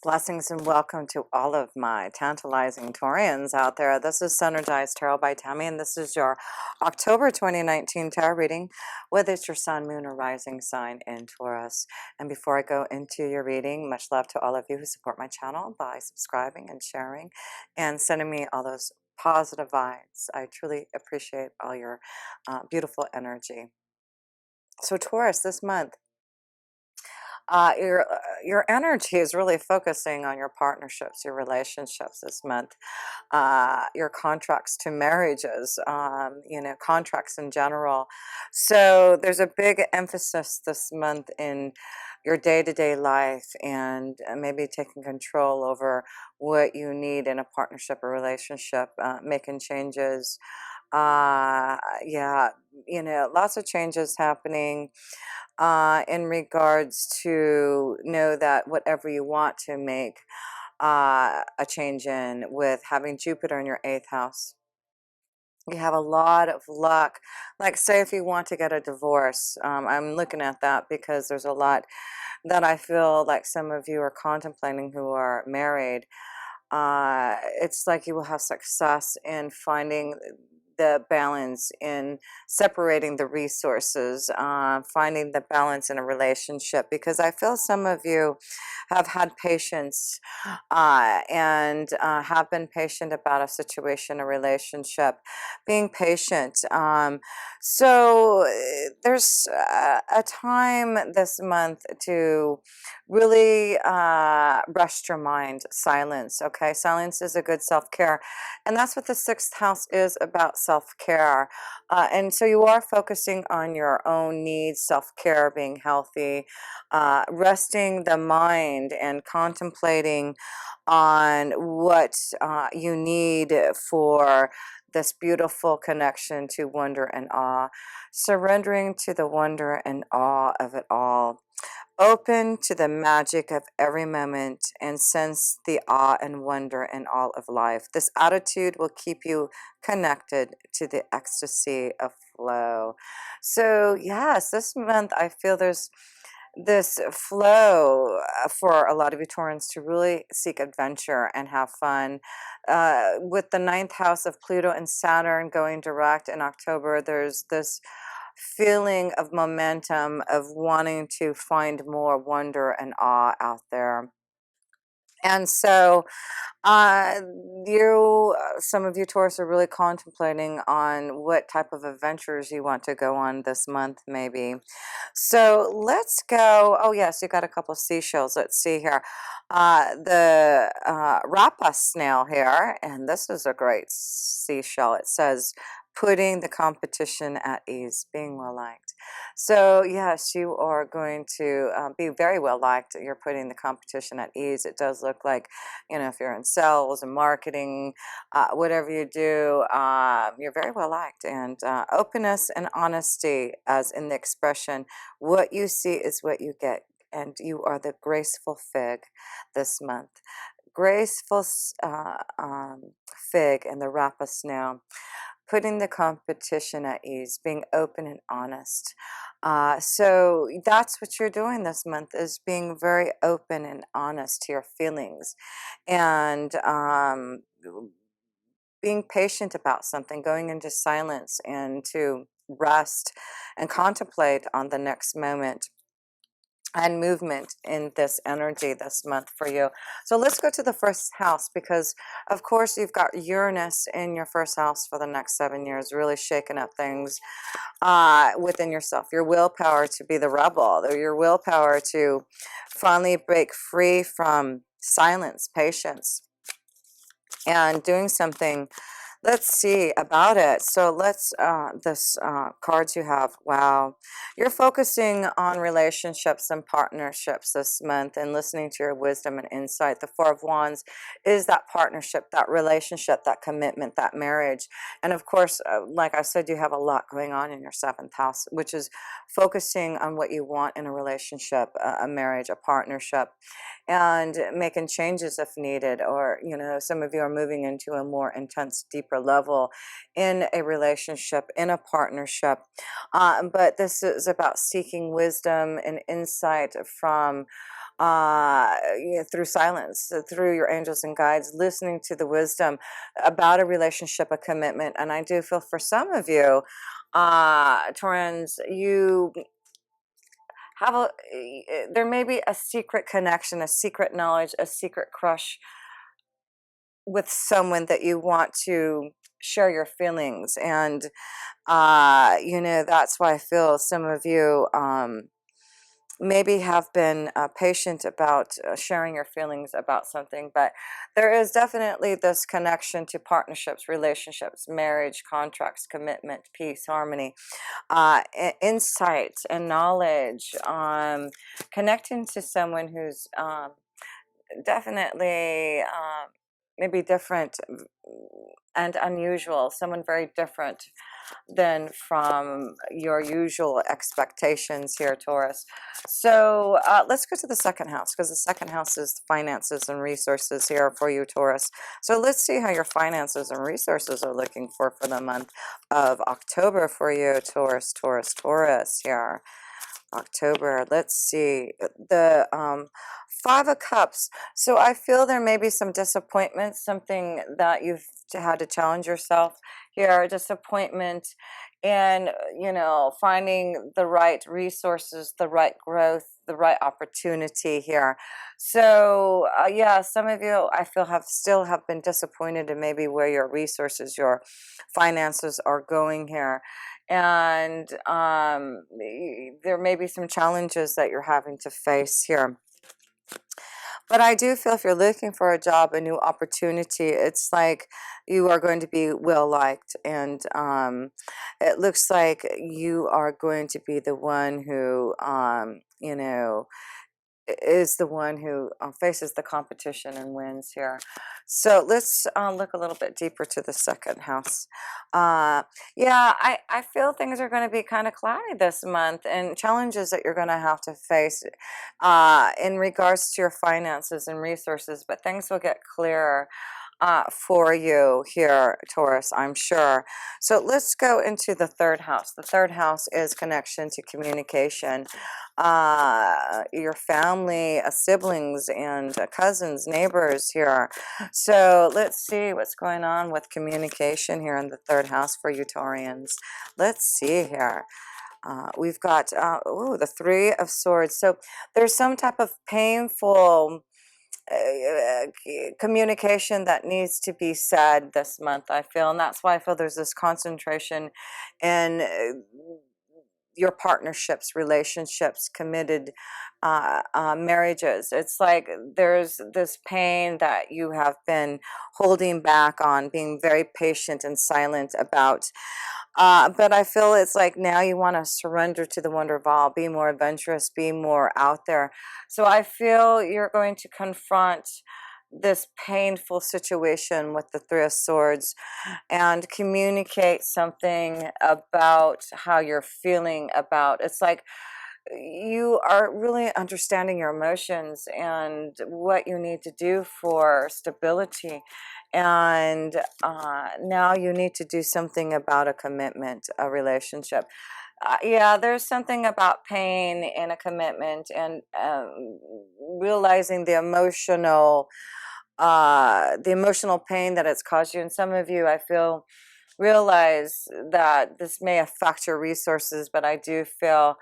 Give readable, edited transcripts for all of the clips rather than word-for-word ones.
Blessings and welcome to all of my tantalizing Taurians out there. This is Synergized Tarot by Tammy, and this is your October 2019 tarot reading, whether it's your sun, moon, or rising sign in Taurus. And before I go into your reading, much love to all of you who support my channel by subscribing and sharing and sending me all those positive vibes. I truly appreciate all your beautiful energy. So Taurus, this month, your energy is really focusing on your partnerships, your relationships this month, your contracts to marriages, contracts in general. So there's a big emphasis this month in your day-to-day life and maybe taking control over what you need in a partnership or relationship, making changes. Yeah, lots of changes happening in regards to know that whatever you want to make a change in, with having Jupiter in your 8th house, you have a lot of luck. Like, say if you want to get a divorce, I'm looking at that because there's a lot that I feel like some of you are contemplating who are married. It's like you will have success in finding the balance in separating the resources, finding the balance in a relationship, because I feel some of you have had patience and have been patient about a situation, a relationship, being patient. There's a time this month to really rest your mind, silence. Okay, silence is a good self-care, and that's what the 6th house is about, self-care. And so you are focusing on your own needs, self-care, being healthy, resting the mind and contemplating on what you need for this beautiful connection to wonder and awe, surrendering to the wonder and awe of it all, open to the magic of every moment, and sense the awe and wonder in all of life. This attitude will keep you connected to the ecstasy of flow. So yes, this month I feel there's this flow for a lot of you Taurans to really seek adventure and have fun. With the 9th house of Pluto and Saturn going direct in October, there's this feeling of momentum, of wanting to find more wonder and awe out there. And so some of you Taurus are really contemplating on what type of adventures you want to go on this month, maybe. So let's go. Oh yes, you got a couple of seashells. Let's see here. The Rapa snail here, and this is a great seashell. It says, putting the competition at ease, being well liked. So yes, you are going to be very well liked. You're putting the competition at ease. It does look like, if you're in sales and marketing, whatever you do, you're very well liked. And openness and honesty, as in the expression, what you see is what you get. And you are the graceful fig this month. Graceful fig and the Rapa snail, putting the competition at ease, being open and honest. So that's what you're doing this month, is being very open and honest to your feelings, and being patient about something, going into silence and to rest and contemplate on the next moment and movement in this energy this month for you. So let's go to the 1st house, because of course you've got Uranus in your 1st house for the next 7 years, really shaking up things within yourself, your willpower to be the rebel, or your willpower to finally break free from silence, patience, and doing something. Let's see about it. So let's, this cards you have. Wow. You're focusing on relationships and partnerships this month and listening to your wisdom and insight. The 4 of Wands is that partnership, that relationship, that commitment, that marriage. And of course, like I said, you have a lot going on in your 7th house, which is focusing on what you want in a relationship, a marriage, a partnership, and making changes if needed. Or, some of you are moving into a more intense, deeper level in a relationship, in a partnership. But this is about seeking wisdom and insight from through silence, through your angels and guides, listening to the wisdom about a relationship, a commitment. And I do feel for some of you, Taurans, you have there may be a secret connection, a secret knowledge, a secret crush with someone that you want to share your feelings. And that's why I feel some of you maybe have been patient about sharing your feelings about something, but there is definitely this connection to partnerships, relationships, marriage, contracts, commitment, peace, harmony, insight and knowledge, connecting to someone who's definitely maybe different and unusual, someone very different than from your usual expectations here, Taurus. So let's go to the second house, because the second house is finances and resources here for you, Taurus. So let's see how your finances and resources are looking for the month of October for you, Taurus, Taurus, Taurus here. October, let's see, the Five of Cups. So I feel there may be some disappointment, something that you've had to challenge yourself here, disappointment, and finding the right resources, the right growth, the right opportunity here. So yeah, some of you I feel still have been disappointed in maybe where your resources, your finances are going here. And there may be some challenges that you're having to face here. But I do feel if you're looking for a job, a new opportunity, it's like you are going to be well liked. And it looks like you are going to be the one who, is the one who faces the competition and wins here. So let's look a little bit deeper to the second house. Yeah, I feel things are going to be kind of cloudy this month, and challenges that you're going to have to face in regards to your finances and resources, but things will get clearer for you here, Taurus, I'm sure. So let's go into the third house. The third house is connection to communication, your family, siblings, and cousins, neighbors here. So let's see what's going on with communication here in the third house for you, Taurians. Let's see here. We've got the Three of Swords. So there's some type of painful communication that needs to be said this month, I feel, and that's why I feel there's this concentration in your partnerships, relationships, committed marriages. It's like there's this pain that you have been holding back on, being very patient and silent about. But I feel it's like now you want to surrender to the wonder of all, be more adventurous, be more out there. So I feel you're going to confront this painful situation with the Three of Swords and communicate something about how you're feeling about. It's like you are really understanding your emotions and what you need to do for stability. And now you need to do something about a commitment, a relationship. Yeah, there's something about pain in a commitment, and realizing the emotional pain that it's caused you. And some of you, I feel, realize that this may affect your resources, but I do feel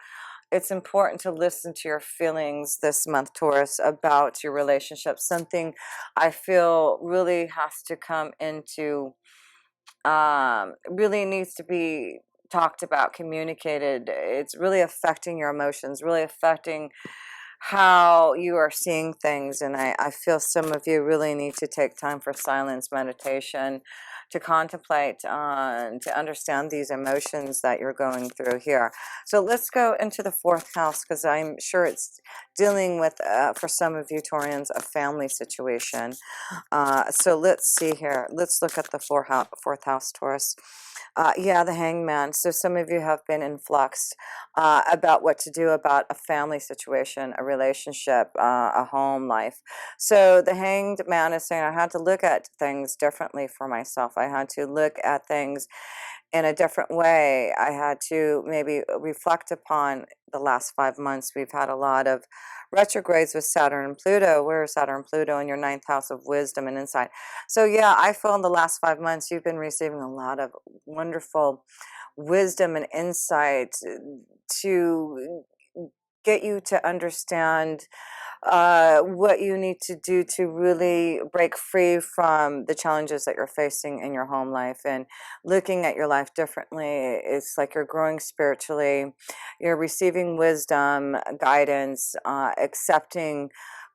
it's important to listen to your feelings this month, Taurus, about your relationship. Something I feel really has to come into, really needs to be talked about, communicated. It's really affecting your emotions, really affecting how you are seeing things. And I feel some of you really need to take time for silence, meditation, to contemplate, to understand these emotions that you're going through here. So let's go into the fourth house, because I'm sure it's dealing with, for some of you Taurians, a family situation. So let's see here. Let's look at the fourth house, Taurus. Yeah, the Hangman. So some of you have been in flux about what to do about a family situation, a relationship, a home life. So the Hanged Man is saying, I had to look at things differently for myself. I had to look at things in a different way. I had to maybe reflect upon the last 5 months. We've had a lot of retrogrades with Saturn and Pluto. Where is Saturn and Pluto in your ninth house of wisdom and insight? So yeah, I feel in the last 5 months you've been receiving a lot of wonderful wisdom and insight to get you to understand what you need to do to really break free from the challenges that you're facing in your home life, and looking at your life differently. It's like you're growing spiritually, you're receiving wisdom, guidance, accepting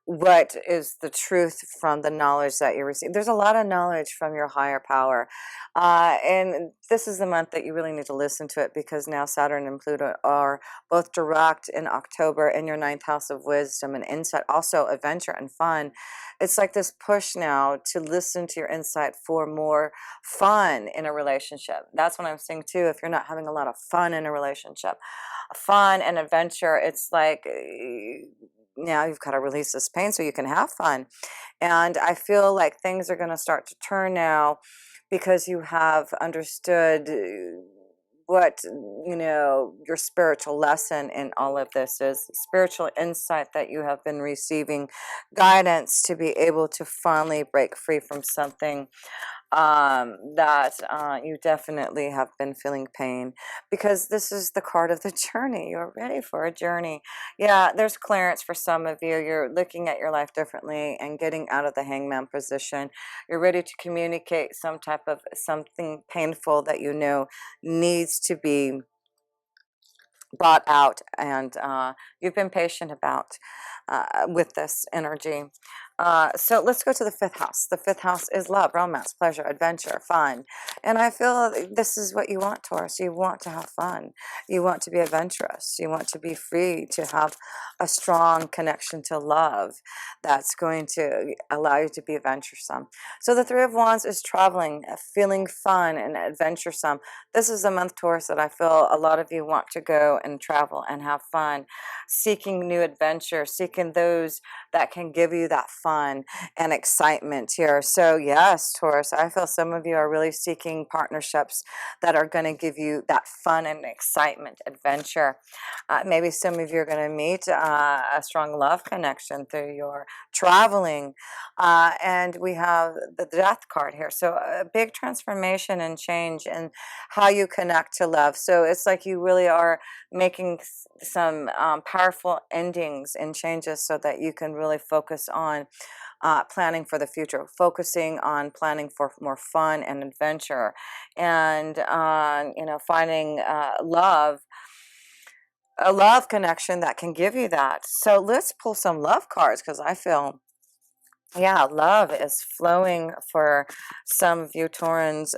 what is the truth from the knowledge that you receive. There's a lot of knowledge from your higher power. And this is the month that you really need to listen to it, because now Saturn and Pluto are both direct in October in your ninth house of wisdom and insight, also adventure and fun. It's like this push now to listen to your insight for more fun in a relationship. That's what I'm saying too. If you're not having a lot of fun in a relationship, fun and adventure, it's like now you've got to release this pain so you can have fun. And I feel like things are going to start to turn now, because you have understood what your spiritual lesson in all of this is, spiritual insight that you have been receiving, guidance to be able to finally break free from something that you definitely have been feeling pain, because this is the card of the journey. You're ready for a journey. Yeah, there's clearance for some of you. You're looking at your life differently and getting out of the hangman position. You're ready to communicate some type of something painful that you know needs to be brought out, and you've been patient about with this energy. So let's go to the fifth house. The fifth house is love, romance, pleasure, adventure, fun. And I feel this is what you want, Taurus. You want to have fun. You want to be adventurous. You want to be free, to have a strong connection to love that's going to allow you to be adventuresome. So the Three of Wands is traveling, feeling fun and adventuresome. This is a month, Taurus, that I feel a lot of you want to go and travel and have fun, seeking new adventure, seeking those that can give you that fun and excitement here. So yes, Taurus, I feel some of you are really seeking partnerships that are going to give you that fun and excitement, adventure. Maybe some of you are going to meet a strong love connection through your traveling. And we have the Death card here. So a big transformation and change in how you connect to love. So it's like you really are making some powerful endings and changes so that you can really focus on planning for the future, focusing on planning for more fun and adventure, and finding love, a love connection that can give you that. So let's pull some love cards, because I feel, yeah, love is flowing for some of you Taurans,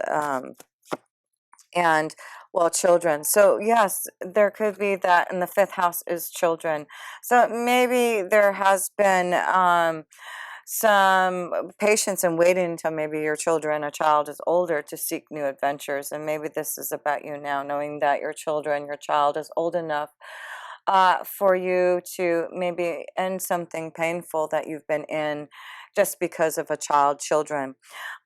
and well, children. So yes, there could be that in the fifth house is children. So maybe there has been some patience and waiting until maybe your children, a child is older, to seek new adventures. And maybe this is about you now, knowing that your child is old enough for you to maybe end something painful that you've been in just because of children.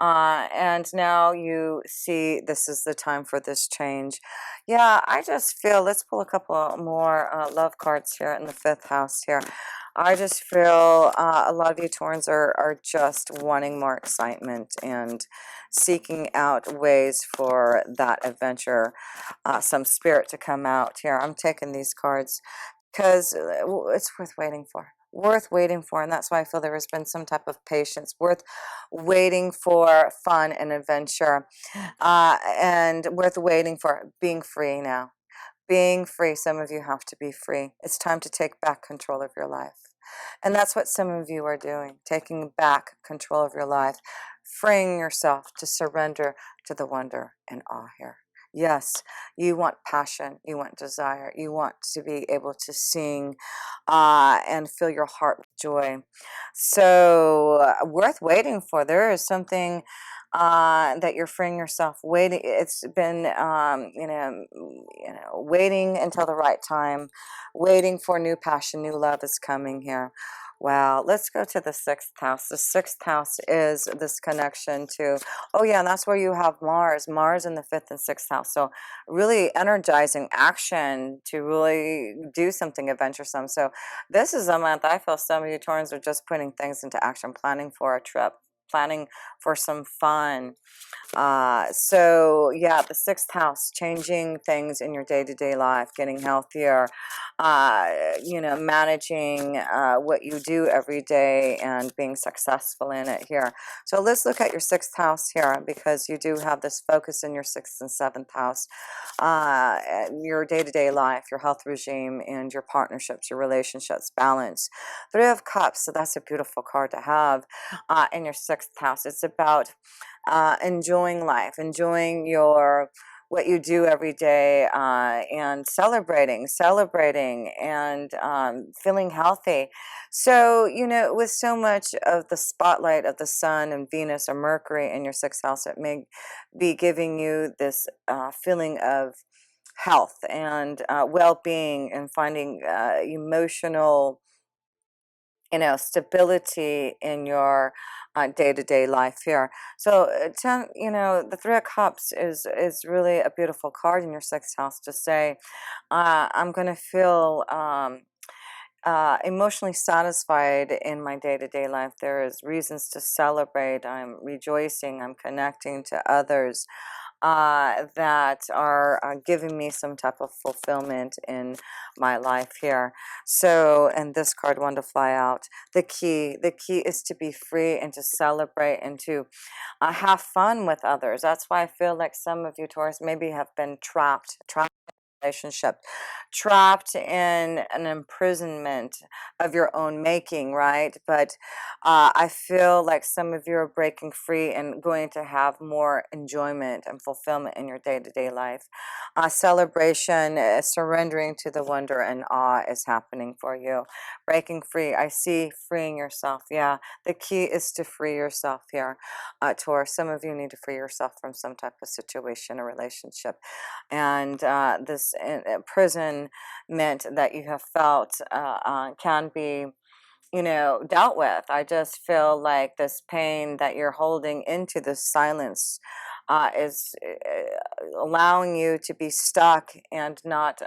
And now you see this is the time for this change. Yeah, I just feel, let's pull a couple more love cards here in the fifth house here. I just feel a lot of you Taurans are just wanting more excitement and seeking out ways for that adventure, some spirit to come out here. I'm taking these cards because it's worth waiting for. Worth waiting for, and that's why I feel there has been some type of patience, worth waiting for fun and adventure, and worth waiting for being free now. Being free, some of you have to be free. It's time to take back control of your life. And that's what some of you are doing, taking back control of your life, freeing yourself to surrender to the wonder and awe here. Yes, you want passion, you want desire, you want to be able to sing and fill your heart with joy. So worth waiting for. There is something that you're freeing yourself, waiting. It's been waiting until the right time, waiting for new passion, new love is coming here, Well, let's go to the sixth house. The sixth house is this connection to, oh yeah, and that's where you have Mars in the fifth and sixth house. So really energizing action to really do something adventuresome. So this is a month I feel some of you Taurans are just putting things into action, planning for a trip, planning for some fun. So yeah, the sixth house, changing things in your day-to-day life, getting healthier, managing what you do every day and being successful in it here. So let's look at your sixth house here, because you do have this focus in your sixth and seventh house, your day-to-day life, your health regime, and your partnerships, your relationships, balance. Three of Cups, so that's a beautiful card to have in your sixth house. It's about enjoying life, enjoying your what you do every day, and celebrating, and feeling healthy. So, with so much of the spotlight of the sun and Venus or Mercury in your sixth house, it may be giving you this feeling of health and well-being, and finding emotional stability in your day-to-day life here. So the Three of Cups is really a beautiful card in your sixth house to say, I'm going to feel emotionally satisfied in my day-to-day life. There is reasons to celebrate. I'm rejoicing. I'm connecting to others that are giving me some type of fulfillment in my life here. So, and this card wanted to fly out. The key is to be free and to celebrate and to have fun with others. That's why I feel like some of you Taurus maybe have been trapped relationship, trapped in an imprisonment of your own making, right? But I feel like some of you are breaking free and going to have more enjoyment and fulfillment in your day-to-day life. Celebration, surrendering to the wonder and awe is happening for you. Breaking free, I see freeing yourself. Yeah, the key is to free yourself here, Taurus. Some of you need to free yourself from some type of situation or relationship, and this imprisonment that you have felt can be dealt with. I just feel like this pain that you're holding into this silence is allowing you to be stuck and not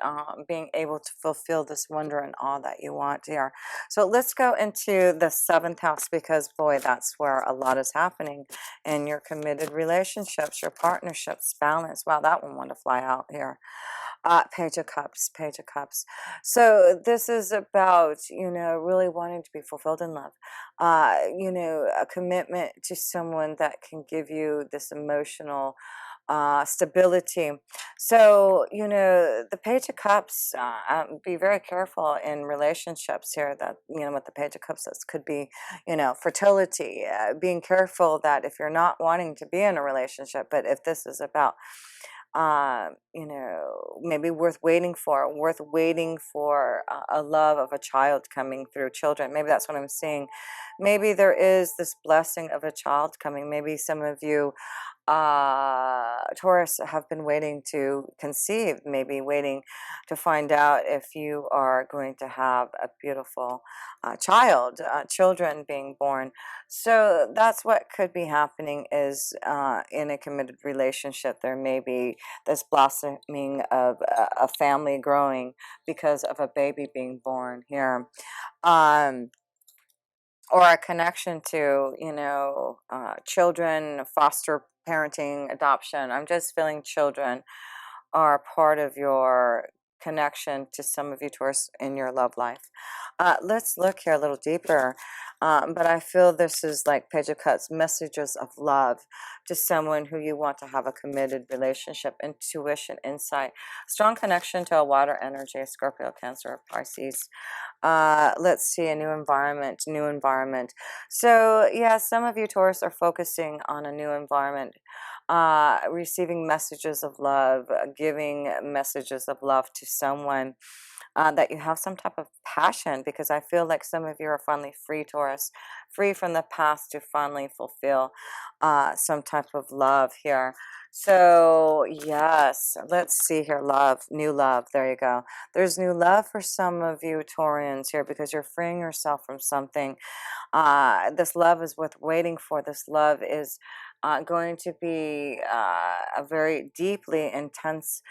being able to fulfill this wonder and awe that you want here. So let's go into the seventh house, because boy, that's where a lot is happening in your committed relationships, your partnerships, balance. Wow, that one wanted to fly out here. Page of Cups, Page of Cups. So this is about, really wanting to be fulfilled in love. A commitment to someone that can give you this emotional stability. So, the Page of Cups, be very careful in relationships here that, with the Page of Cups, this could be, fertility, being careful that if you're not wanting to be in a relationship, but if this is about maybe worth waiting for a love of a child coming through, children. Maybe that's what I'm seeing. Maybe there is this blessing of a child coming. Maybe some of you Taurus have been waiting to conceive, maybe waiting to find out if you are going to have a beautiful children being born. So that's what could be happening, is in a committed relationship, there may be this blossoming of a family growing because of a baby being born here. Or a connection to, children, foster parenting, adoption. I'm just feeling children are part of your connection to some of you Taurus in your love life. Let's look here a little deeper. But I feel this is like Page of Cups, messages of love to someone who you want to have a committed relationship, intuition, insight, strong connection to a water energy, Scorpio, Cancer, or Pisces. Let's see, a new environment. So yeah, some of you Taurus are focusing on a new environment, receiving messages of love, giving messages of love to someone that you have some type of passion, because I feel like some of you are finally free, Taurus, free from the past to finally fulfill some type of love here. So, yes, let's see here. Love, new love. There you go. There's new love for some of you Taurians here because you're freeing yourself from something. This love is worth waiting for. This love is going to be a very deeply intense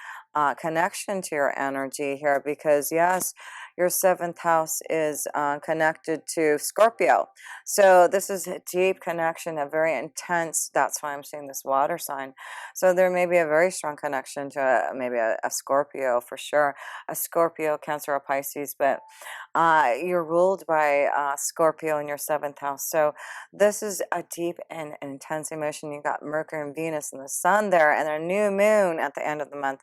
connection to your energy here because, yes, your seventh house is connected to Scorpio. So this is a deep connection, a very intense, that's why I'm seeing this water sign. So there may be a very strong connection to maybe a Scorpio for sure, a Scorpio, Cancer, or Pisces, but you're ruled by Scorpio in your seventh house. So this is a deep and intense emotion. You got Mercury and Venus and the Sun there, and a new moon at the end of the month.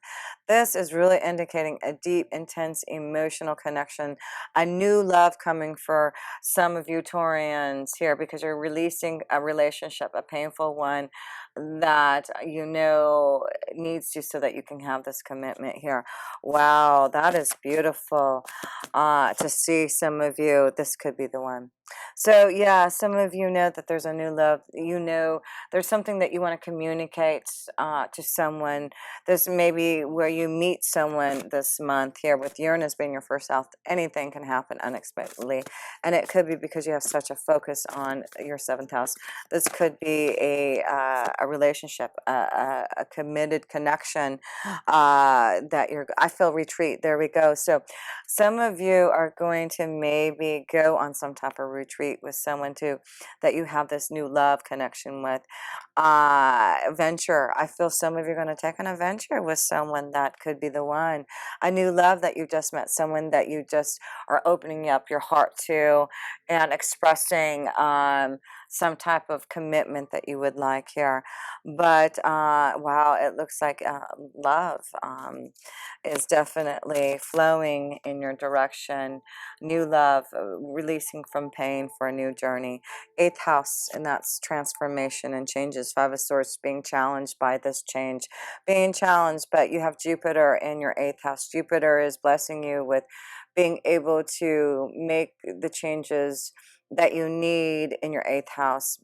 This is really indicating a deep, intense emotional connection, a new love coming for some of you Taurians here because you're releasing a relationship, a painful one that you know needs to so that you can have this commitment here. Wow, that is beautiful to see some of you. This could be the one. So yeah, some of you know that there's a new love. You know there's something that you want to communicate to someone. This may be where you meet someone this month here with Uranus being your first house. Anything can happen unexpectedly, and it could be because you have such a focus on your seventh house. This could be a relationship, a committed connection that you're. I feel retreat. There we go. So some of you are going to maybe go on some type of retreat with someone too that you have this new love connection with. Venture. I feel some of you are going to take an adventure with someone that could be the one. A new love that you just met, someone that you just are opening up your heart to and expressing some type of commitment that you would like here. But wow, it looks like love is definitely flowing in your direction. New love, releasing from pain for a new journey. Eighth house, and that's transformation and changes. Five of Swords, being challenged by this change, being challenged, but you have Jupiter in your eighth house. Jupiter is blessing you with being able to make the changes that you need in your eighth house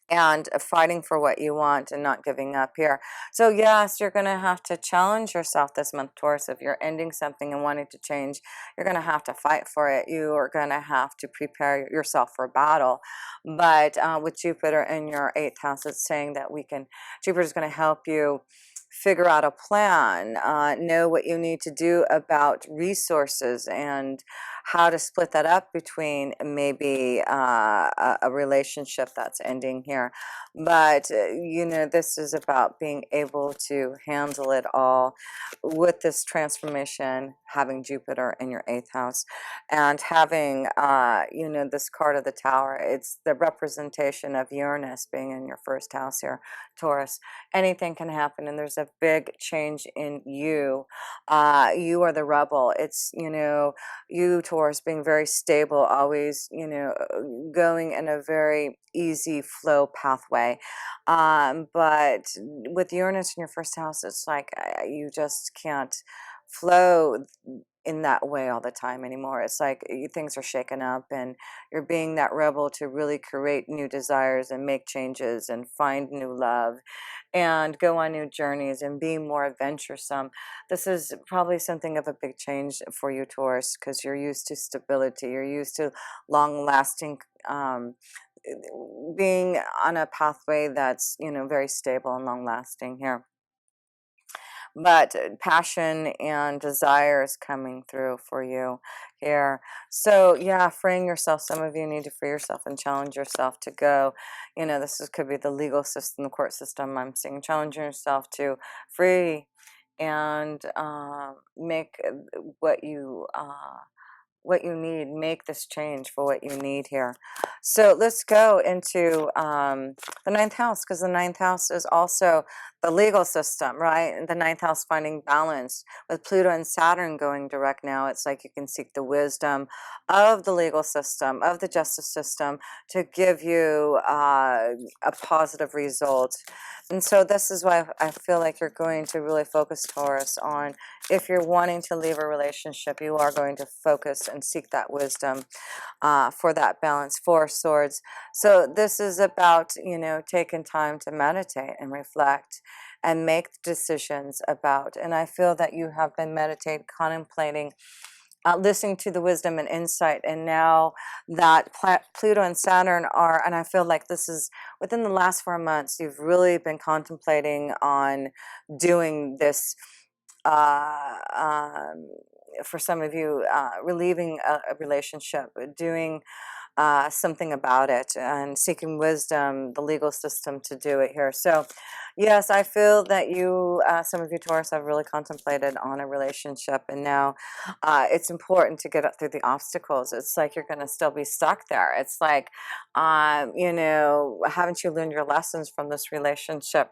and fighting for what you want and not giving up here. So yes, you're going to have to challenge yourself this month, Taurus. If you're ending something and wanting to change, you're going to have to fight for it. You are going to have to prepare yourself for battle. But with Jupiter in your eighth house, it's saying that Jupiter is going to help you figure out a plan, know what you need to do about resources and how to split that up between maybe a relationship that's ending here. But, you know, this is about being able to handle it all with this transformation, having Jupiter in your eighth house and having, you know, this card of the Tower. It's the representation of Uranus being in your first house here, Taurus. Anything can happen, and there's a big change in you. You are the rebel. It's, you know, you Taurus being very stable, always, you know, going in a very easy flow pathway. But with Uranus in your first house, it's like you just can't flow in that way all the time anymore. It's like things are shaken up and you're being that rebel to really create new desires and make changes and find new love and go on new journeys and be more adventuresome. This is probably something of a big change for you, Taurus, because you're used to stability. You're used to long-lasting being on a pathway that's, you know, very stable and long-lasting here. But passion and desire is coming through for you here. So yeah, freeing yourself. Some of you need to free yourself and challenge yourself to go. You know, could be the legal system, the court system. I'm seeing challenging yourself to free and make what you need, make this change for what you need here. So let's go into the ninth house, because the ninth house is also the legal system, right? And the ninth house finding balance. With Pluto and Saturn going direct now, it's like you can seek the wisdom of the legal system, of the justice system, to give you a positive result. And so this is why I feel like you're going to really focus, Taurus, on if you're wanting to leave a relationship, you are going to focus and seek that wisdom for that balance. Four of Swords. So this is about, taking time to meditate and reflect and make decisions about. And I feel that you have been meditating, contemplating, listening to the wisdom and insight. And now that Pluto and Saturn are, and I feel like this is within the last 4 months, you've really been contemplating on doing this. Uh, um, for some of you, relieving a relationship, doing something about it, and seeking wisdom, the legal system to do it here. So, yes, I feel that you, some of you Taurus, have really contemplated on a relationship, and now it's important to get up through the obstacles. It's like you're going to still be stuck there. It's like, haven't you learned your lessons from this relationship?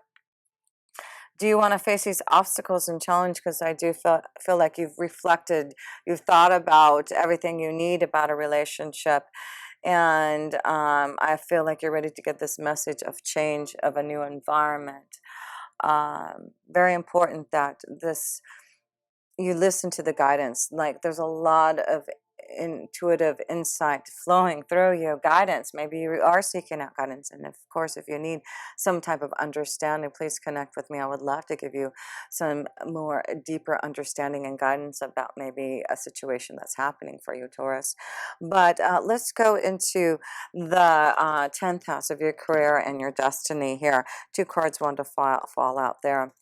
Do you want to face these obstacles and challenge? Because I do feel like you've reflected, you've thought about everything you need about a relationship, and I feel like you're ready to get this message of change, of a new environment. Very important that you listen to the guidance. Like, there's a lot of intuitive insight flowing through you, guidance. Maybe you are seeking out guidance, and of course, if you need some type of understanding, please connect with me. I would love to give you some more deeper understanding and guidance about maybe a situation that's happening for you, Taurus. But let's go into the 10th house of your career and your destiny here. Two cards want to fall out there.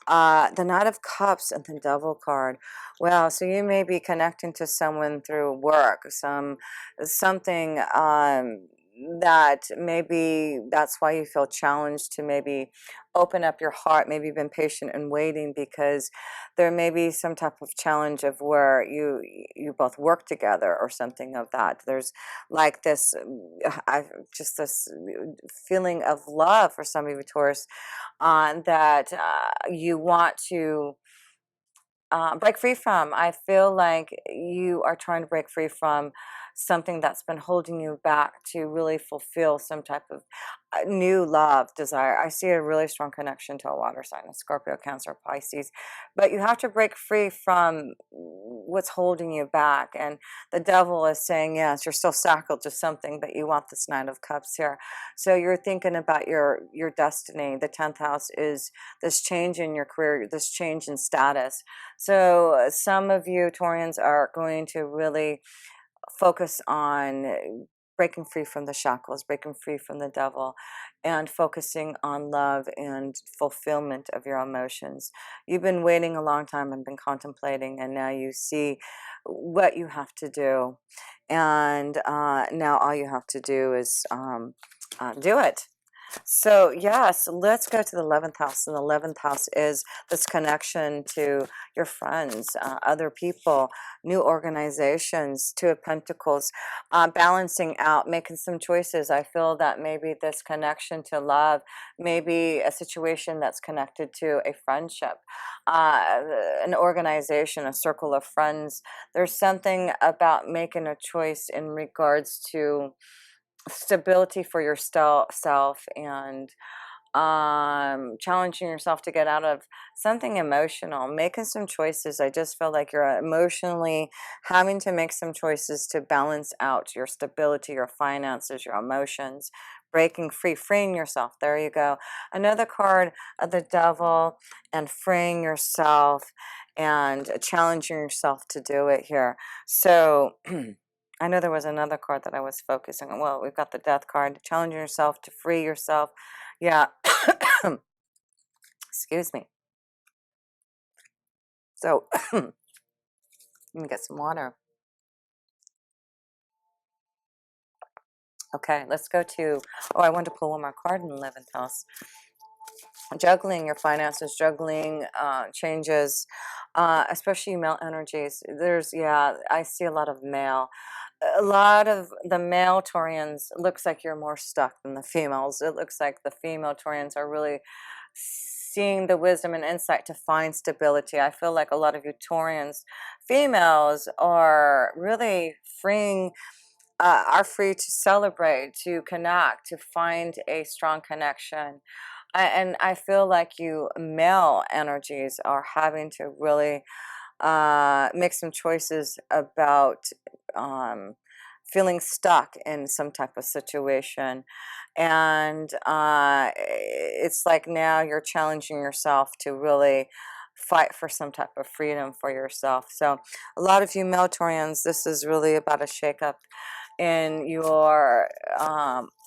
The Knight of Cups and the Devil card. Well, so you may be connecting to someone through work, something that maybe that's why you feel challenged to maybe open up your heart. Maybe you've been patient and waiting because there may be some type of challenge of where you both work together or something of that. There's like this, just this feeling of love for some of you Taurus, that you want to break free from. I feel like you are trying to break free from something that's been holding you back to really fulfill some type of new love, desire. I see a really strong connection to a water sign, a Scorpio, Cancer, Pisces, but you have to break free from what's holding you back. And the devil is saying, yes, you're still shackled to something, but you want this Nine of Cups here. So you're thinking about your destiny. The 10th house is this change in your career, this change in status. So some of you Taurians are going to really focus on breaking free from the shackles, breaking free from the devil, and focusing on love and fulfillment of your emotions. You've been waiting a long time and been contemplating, and now you see what you have to do. And now all you have to do is do it. So yes, let's go to the 11th house. And the 11th house is this connection to your friends, other people, new organizations, Two of Pentacles, balancing out, making some choices. I feel that maybe this connection to love, maybe a situation that's connected to a friendship, an organization, a circle of friends. There's something about making a choice in regards to stability for yourself, and challenging yourself to get out of something emotional, making some choices. I just feel like you're emotionally having to make some choices to balance out your stability, your finances, your emotions, breaking free, freeing yourself. There you go. Another card of the devil, and freeing yourself and challenging yourself to do it here. So I know there was another card that I was focusing on. Well, we've got the death card, challenging yourself to free yourself. Yeah. Excuse me. So let me get some water. Okay, let's go to, I want to pull one more card in the 11th house. Juggling your finances, juggling changes, especially male energies. I see a lot of male. A lot of the male Taurians, looks like you're more stuck than the females. It looks like the female Taurians are really seeing the wisdom and insight to find stability. I feel like a lot of you Taurians, females, are really freeing, are free to celebrate, to connect, to find a strong connection. And I feel like you male energies are having to really make some choices about feeling stuck in some type of situation. And it's like now you're challenging yourself to really fight for some type of freedom for yourself. So a lot of you Meltorians, this is really about a shakeup in your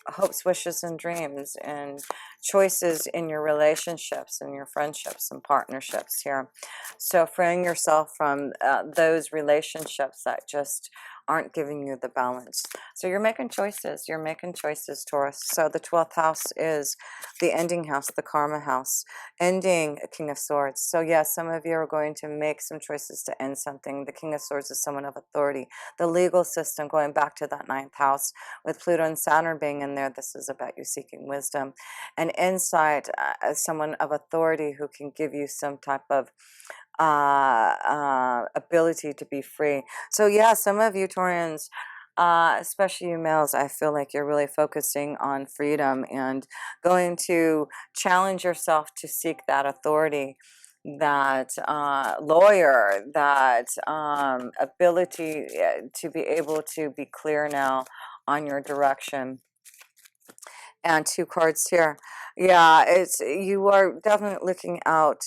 hopes, wishes, and dreams, and choices in your relationships and your friendships and partnerships here. So freeing yourself from those relationships that just aren't giving you the balance. So you're making choices. You're making choices, Taurus. So the 12th house is the ending house, the karma house, ending a King of Swords. So yes, some of you are going to make some choices to end something. The King of Swords is someone of authority. The legal system, going back to that 9th house with Pluto and Saturn being in there, this is about you seeking wisdom and insight, as someone of authority who can give you some type of ability to be free. So yeah, some of you Taurians, especially you males, I feel like you're really focusing on freedom and going to challenge yourself to seek that authority, that lawyer, that ability to be able to be clear now on your direction. And 2 cards here. Yeah, it's, you are definitely looking out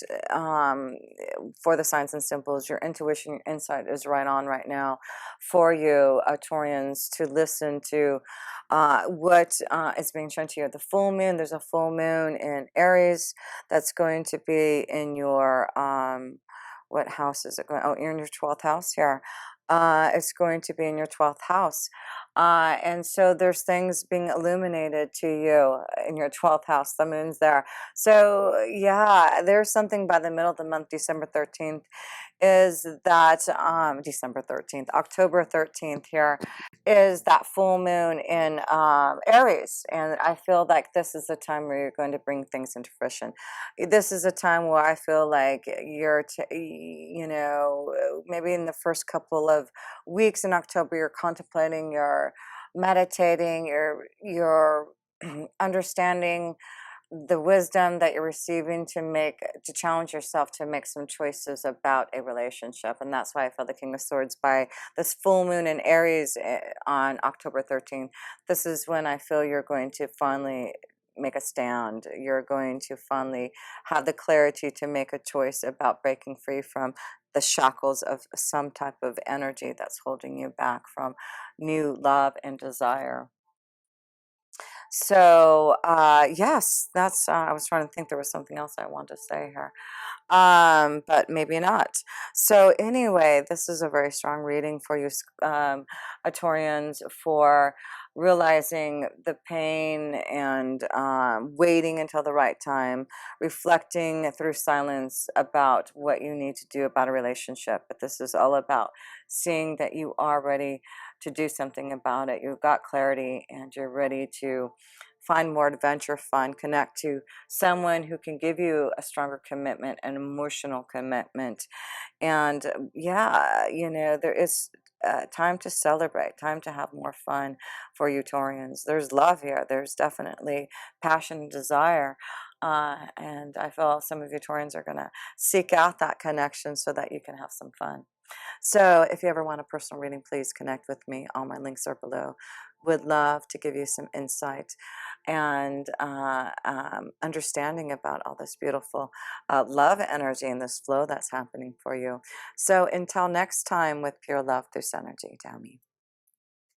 for the signs and symbols. Your intuition, your insight is right on right now for you, Taurians, to listen to what is being shown to you. The full moon, there's a full moon in Aries that's going to be in your, what house is it going? Oh, you're in your 12th house here. It's going to be in your 12th house. And so there's things being illuminated to you in your 12th house. The moon's there. So yeah, there's something by the middle of the month, December 13th, is that December 13th, October 13th here is that full moon in Aries. And I feel like this is a time where you're going to bring things into fruition. This is a time where I feel like you're, you know, maybe in the first couple of weeks in October, you're contemplating, you're meditating, you're understanding the wisdom that you're receiving to challenge yourself to make some choices about a relationship. And that's why I feel the King of Swords by this full moon in Aries on October 13th. This is when I feel you're going to finally make a stand. You're going to finally have the clarity to make a choice about breaking free from the shackles of some type of energy that's holding you back from new love and desire. So yes, that's I was trying to think there was something else I wanted to say here, but maybe not. So anyway, this is a very strong reading for you, Taurians, for realizing the pain and waiting until the right time, reflecting through silence about what you need to do about a relationship. But this is all about seeing that you are ready to do something about it. You've got clarity and you're ready to find more adventure, fun, connect to someone who can give you a stronger commitment, an emotional commitment. And yeah, you know, there is time to celebrate, time to have more fun for you Taurians. There's love here. There's definitely passion and desire. And I feel some of you Taurians are going to seek out that connection so that you can have some fun. So if you ever want a personal reading, please connect with me. All my links are below. Would love to give you some insight and understanding about all this beautiful love energy and this flow that's happening for you. So until next time, with pure love through Synergy, Dowmy.